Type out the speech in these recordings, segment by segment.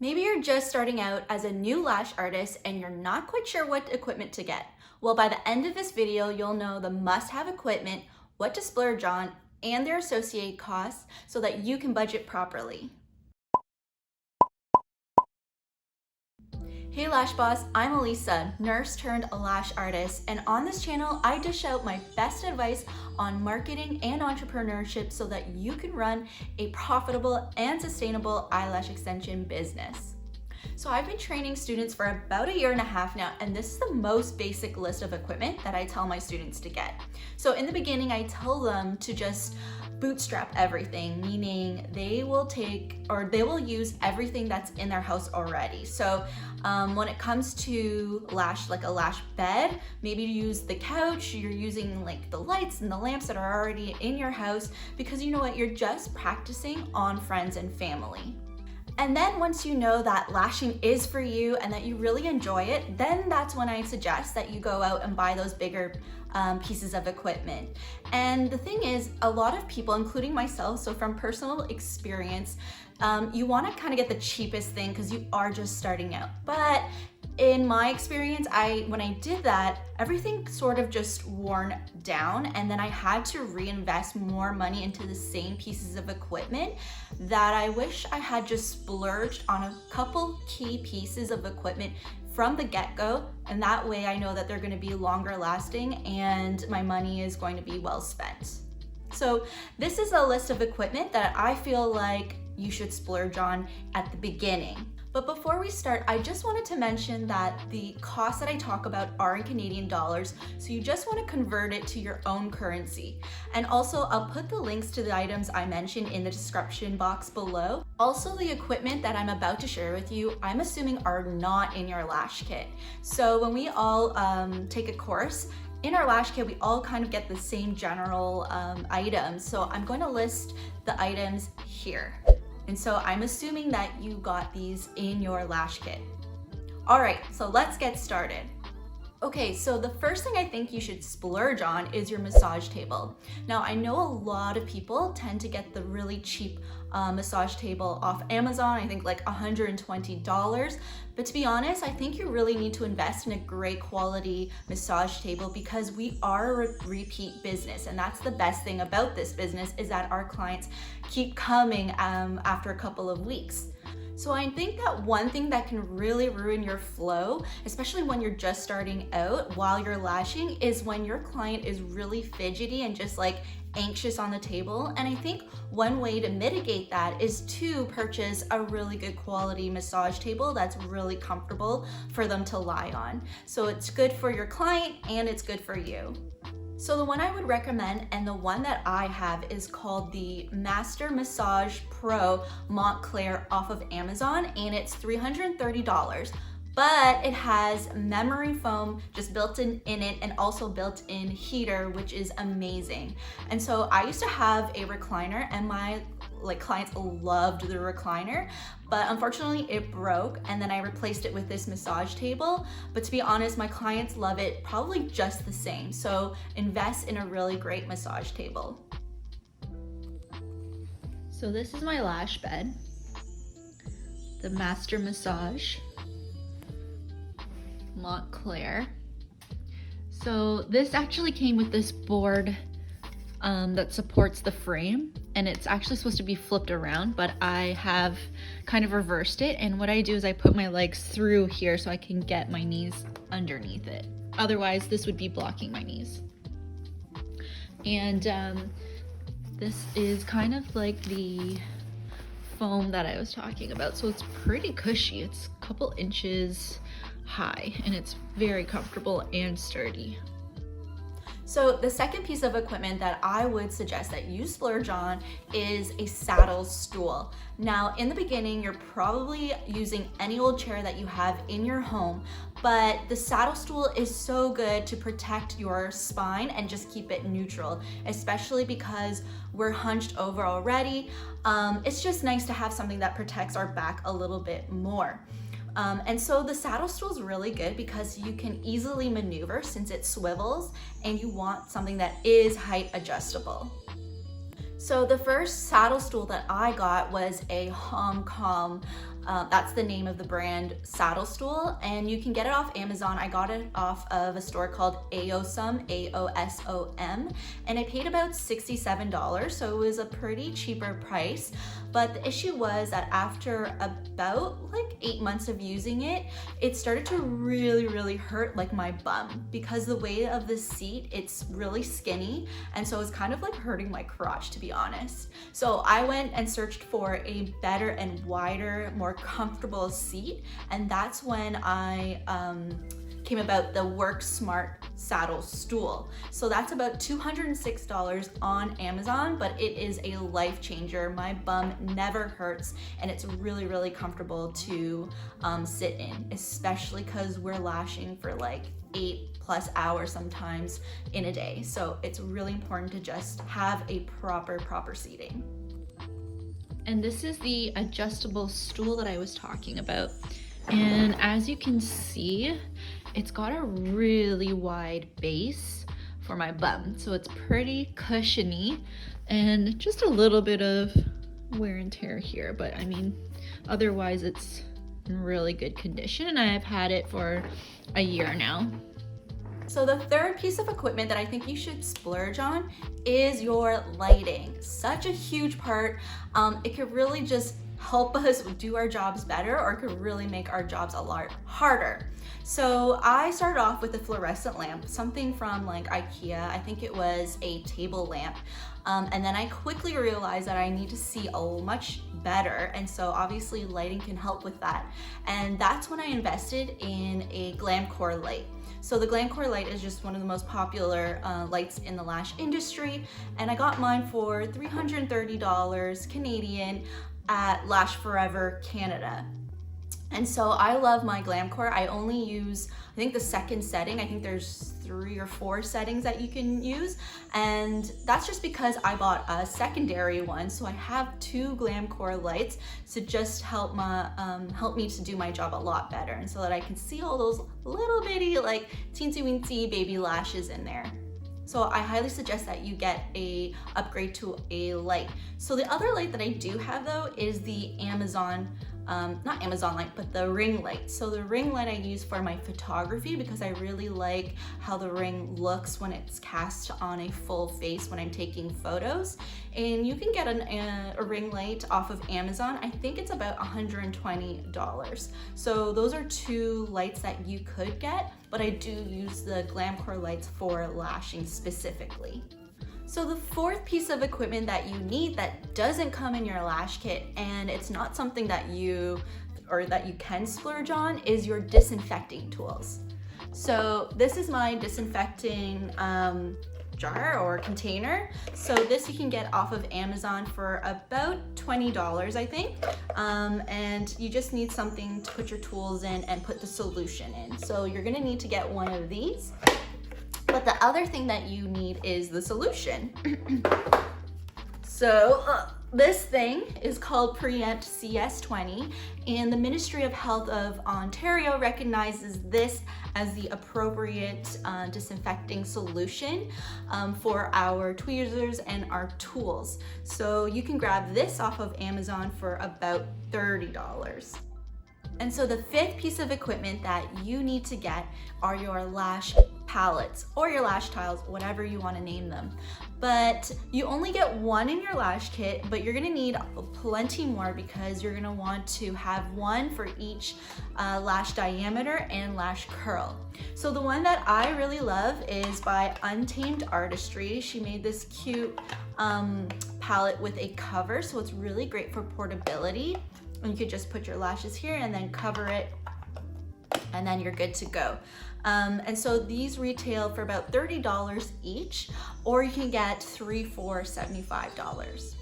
Maybe you're just starting out as a new lash artist and you're not quite sure what equipment to get. Well, by the end of this video, you'll know the must-have equipment, what to splurge on, and their associated costs so that you can budget properly. Hey Lash Boss, I'm Elisa, nurse turned lash artist, and on this channel, I dish out my best advice on marketing and entrepreneurship so that you can run a profitable and sustainable eyelash extension business. So I've been training students for about 1.5 years now, and this is the most basic list of equipment that I tell my students to get. So in the beginning, I tell them to just bootstrap everything, meaning they will use everything that's in their house already. So when it comes to lash, like a lash bed, maybe you use the couch, you're using like the lights and the lamps that are already in your house, because you know what, you're just practicing on friends and family. And then once you know that lashing is for you and that you really enjoy it, then that's when I suggest that you go out and buy those bigger pieces of equipment. And the thing is, a lot of people, including myself, so from personal experience, you want to kind of get the cheapest thing because you are just starting out. But in my experience, when I did that, everything sort of just worn down, and then I had to reinvest more money into the same pieces of equipment that I wish I had just splurged on a couple key pieces of equipment from the get-go, and that way I know that they're going to be longer lasting and my money is going to be well spent. So this is a list of equipment that I feel like you should splurge on at the beginning. But before we start, I just wanted to mention that the costs that I talk about are in Canadian dollars, so you just want to convert it to your own currency. And also, I'll put the links to the items I mentioned in the description box below. Also, the equipment that I'm about to share with you, I'm assuming are not in your lash kit. So when we all take a course, in our lash kit, we all kind of get the same general items. So I'm going to list the items here. And so I'm assuming that you got these in your lash kit. All right, so let's get started. Okay, so the first thing I think you should splurge on is your massage table. Now, I know a lot of people tend to get the really cheap massage table off Amazon, I think like $120. But to be honest, I think you really need to invest in a great quality massage table because we are a repeat business. And that's the best thing about this business, is that our clients keep coming after a couple of weeks. So I think that one thing that can really ruin your flow, especially when you're just starting out while you're lashing, is when your client is really fidgety and just like anxious on the table. And I think one way to mitigate that is to purchase a really good quality massage table that's really comfortable for them to lie on. So it's good for your client and it's good for you. So the one I would recommend, and the one that I have, is called the Master Massage Pro Montclair off of Amazon, and it's $330. But it has memory foam just built in it, and also built-in heater, which is amazing. And so I used to have a recliner, and my clients loved the recliner, but unfortunately it broke, and then I replaced it with this massage table. But to be honest, my clients love it probably just the same. So invest in a really great massage table. So this is my lash bed, the Master Massage Montclair. So this actually came with this board that supports the frame, and it's actually supposed to be flipped around, but I have kind of reversed it, and what I do is I put my legs through here so I can get my knees underneath it. Otherwise this would be blocking my knees. And this is kind of like the foam that I was talking about, so it's pretty cushy. It's a couple inches high and it's very comfortable and sturdy. So the second piece of equipment that I would suggest that you splurge on is a saddle stool. Now, in the beginning, you're probably using any old chair that you have in your home, but the saddle stool is so good to protect your spine and just keep it neutral, especially because we're hunched over already. It's just nice to have something that protects our back a little bit more. And so the saddle stool is really good because you can easily maneuver since it swivels, and you want something that is height adjustable. So the first saddle stool that I got was a Hong Kong That's the name of the brand, saddle stool, and you can get it off Amazon. I got it off of a store called Aosom, A-O-S-O-M, and I paid about $67, so it was a pretty cheaper price. But the issue was that after about like 8 months of using it, it started to really hurt like my bum, because the weight of the seat, it's really skinny, and so it's kind of like hurting my crotch, to be honest. So I went and searched for a better and wider, more comfortable seat, and that's when I came about the WorkSmart saddle stool. So that's about $206 on Amazon, but it is a life changer. My bum never hurts, and it's really comfortable to sit in, especially because we're lashing for like 8+ hours sometimes in a day. So it's really important to just have a proper seating. And this is the adjustable stool that I was talking about. And as you can see, it's got a really wide base for my bum. So it's pretty cushiony and just a little bit of wear and tear here. But I mean, otherwise it's in really good condition, and I've had it for a year now. So the third piece of equipment that I think you should splurge on is your lighting. Such a huge part. It could really just help us do our jobs better, or it could really make our jobs a lot harder. So I started off with a fluorescent lamp, something from like IKEA. I think it was a table lamp. And then I quickly realized that I need to see much better, and so obviously lighting can help with that. And that's when I invested in a Glamcor Light. So the Glamcor Light is just one of the most popular lights in the lash industry, and I got mine for $330 Canadian at Lash Forever Canada. And so I love my Glamcor. I only use, I think, the second setting. I think there's 3 or 4 settings that you can use, and that's just because I bought a secondary one. So I have 2 Glamcor lights to just help me to do my job a lot better, and so that I can see all those little bitty like teensy weensy baby lashes in there. So I highly suggest that you get a upgrade to a light. So the other light that I do have though is the not Amazon light, but the ring light. So the ring light I use for my photography because I really like how the ring looks when it's cast on a full face when I'm taking photos. And you can get a ring light off of Amazon. I think it's about $120. So those are 2 lights that you could get, but I do use the Glamcor lights for lashing specifically. So the fourth piece of equipment that you need that doesn't come in your lash kit, and it's not something that you can splurge on, is your disinfecting tools. So this is my disinfecting jar or container. So this you can get off of Amazon for about $20, I think. And you just need something to put your tools in and put the solution in. So you're gonna need to get one of these. But the other thing that you need is the solution. So this thing is called Preempt CS20, and the Ministry of Health of Ontario recognizes this as the appropriate disinfecting solution for our tweezers and our tools. So you can grab this off of Amazon for about $30. And so the fifth piece of equipment that you need to get are your lash palettes or your lash tiles, whatever you want to name them. But you only get one in your lash kit, but you're gonna need plenty more because you're gonna want to have one for each lash diameter and lash curl. So the one that I really love is by Untamed Artistry. She made this cute palette with a cover, so it's really great for portability. And you could just put your lashes here and then cover it, and then you're good to go. And so these retail for about $30 each, or you can get 3 for $75.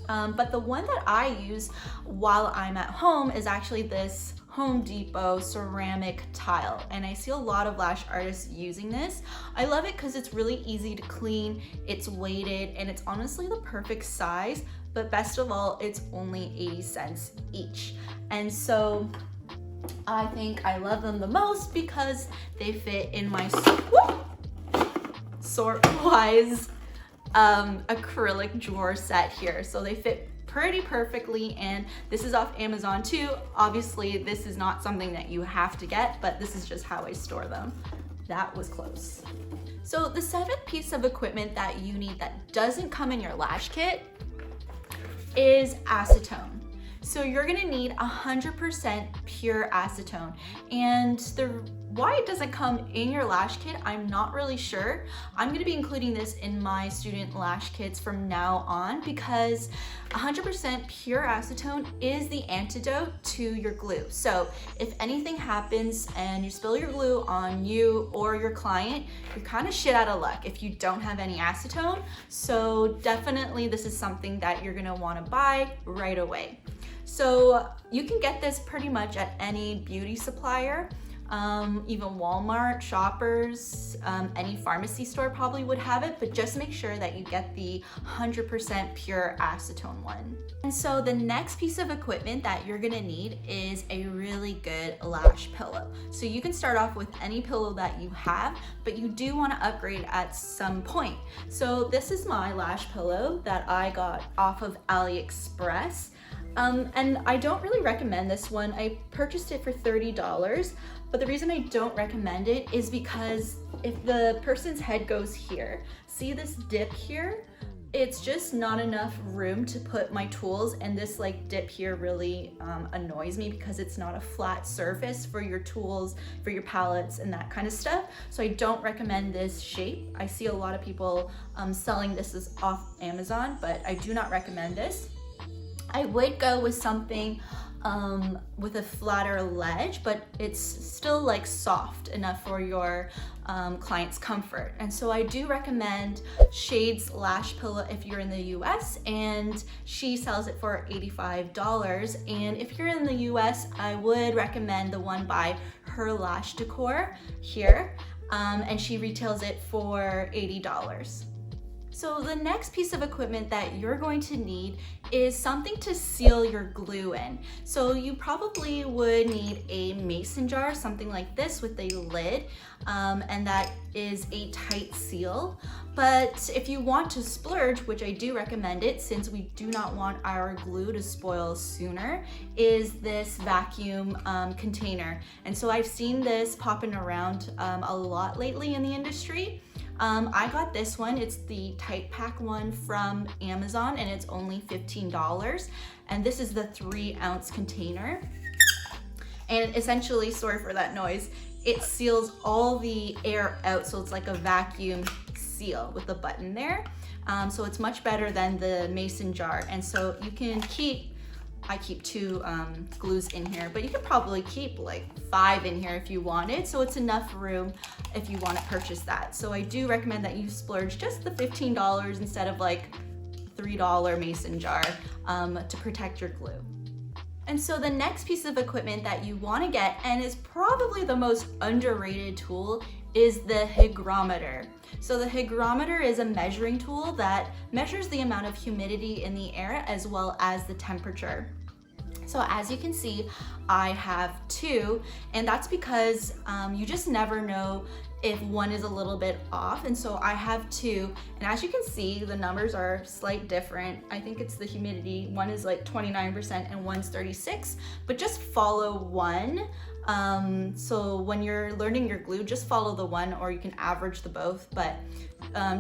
But the one that I use while I'm at home is actually this Home Depot ceramic tile, and I see a lot of lash artists using this. I love it because it's really easy to clean, it's weighted, and it's honestly the perfect size, but best of all, it's only 80 cents each. And so I think I love them the most because they fit in my sort-wise acrylic drawer set here. So they fit pretty perfectly, and this is off Amazon too. Obviously, this is not something that you have to get, but this is just how I store them. That was close. So the seventh piece of equipment that you need that doesn't come in your lash kit is acetone. So you're gonna need 100% pure acetone. And why it doesn't come in your lash kit, I'm not really sure. I'm gonna be including this in my student lash kits from now on because 100% pure acetone is the antidote to your glue. So if anything happens and you spill your glue on you or your client, you're kind of shit out of luck if you don't have any acetone. So definitely this is something that you're gonna wanna buy right away. So you can get this pretty much at any beauty supplier, even Walmart, Shoppers, any pharmacy store probably would have it, but just make sure that you get the 100% pure acetone one. And so the next piece of equipment that you're gonna need is a really good lash pillow. So you can start off with any pillow that you have, but you do wanna upgrade at some point. So this is my lash pillow that I got off of AliExpress. And I don't really recommend this one. I purchased it for $30, but the reason I don't recommend it is because if the person's head goes here, see this dip here? It's just not enough room to put my tools, and this like dip here really annoys me because it's not a flat surface for your tools, for your palettes and that kind of stuff. So I don't recommend this shape. I see a lot of people selling this as off Amazon, but I do not recommend this. I would go with something with a flatter ledge, but it's still like soft enough for your client's comfort. And so I do recommend Shade's Lash Pillow if you're in the US, and she sells it for $85. And if you're in the US, I would recommend the one by Her Lash Decor here, and she retails it for $80. So the next piece of equipment that you're going to need is something to seal your glue in. So you probably would need a mason jar, something like this with a lid, and that is a tight seal. But if you want to splurge, which I do recommend it since we do not want our glue to spoil sooner, is this vacuum container. And so I've seen this popping around a lot lately in the industry. I got this one. It's the TightPac one from Amazon, and it's only $15. And this is the 3-ounce container. And essentially, sorry for that noise, it seals all the air out. So it's like a vacuum seal with a button there. So it's much better than the mason jar. And so you can I keep 2 glues in here, but you could probably keep like 5 in here if you wanted. So it's enough room if you want to purchase that. So I do recommend that you splurge just the $15 instead of like $3 mason jar to protect your glue. And so the next piece of equipment that you want to get, and is probably the most underrated tool, is the hygrometer. So the hygrometer is a measuring tool that measures the amount of humidity in the air as well as the temperature. So as you can see, I have 2, and that's because you just never know if one is a little bit off. And so I have 2, and as you can see, the numbers are slight different. I think it's the humidity. One is like 29% and one's 36, but just follow one. So when you're learning your glue, just follow the one, or you can average the both, but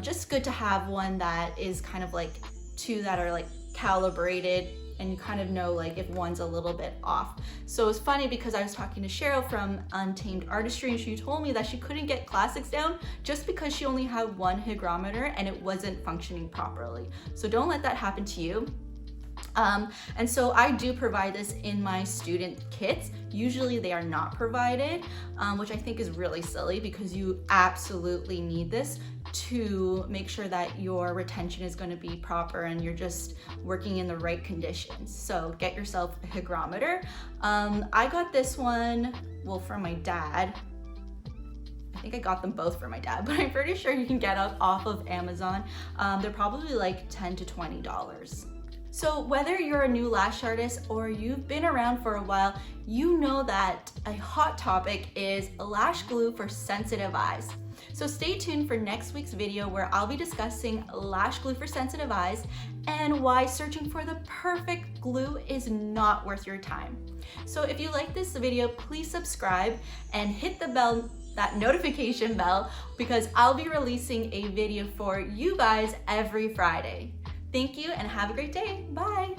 just good to have one that is kind of like 2 that are like calibrated, and you kind of know like if one's a little bit off. So it's funny because I was talking to Cheryl from Untamed Artistry, and she told me that she couldn't get classics down just because she only had one hygrometer and it wasn't functioning properly. So don't let that happen to you. And so I do provide this in my student kits. Usually they are not provided, which I think is really silly because you absolutely need this to make sure that your retention is going to be proper and you're just working in the right conditions. So get yourself a hygrometer. I got this one, well, from my dad. I think I got them both for my dad, but I'm pretty sure you can get them off of Amazon. They're probably like $10 to $20. So whether you're a new lash artist or you've been around for a while, you know that a hot topic is lash glue for sensitive eyes. So stay tuned for next week's video where I'll be discussing lash glue for sensitive eyes and why searching for the perfect glue is not worth your time. So if you like this video, please subscribe and hit the bell, that notification bell, because I'll be releasing a video for you guys every Friday. Thank you and have a great day. Bye.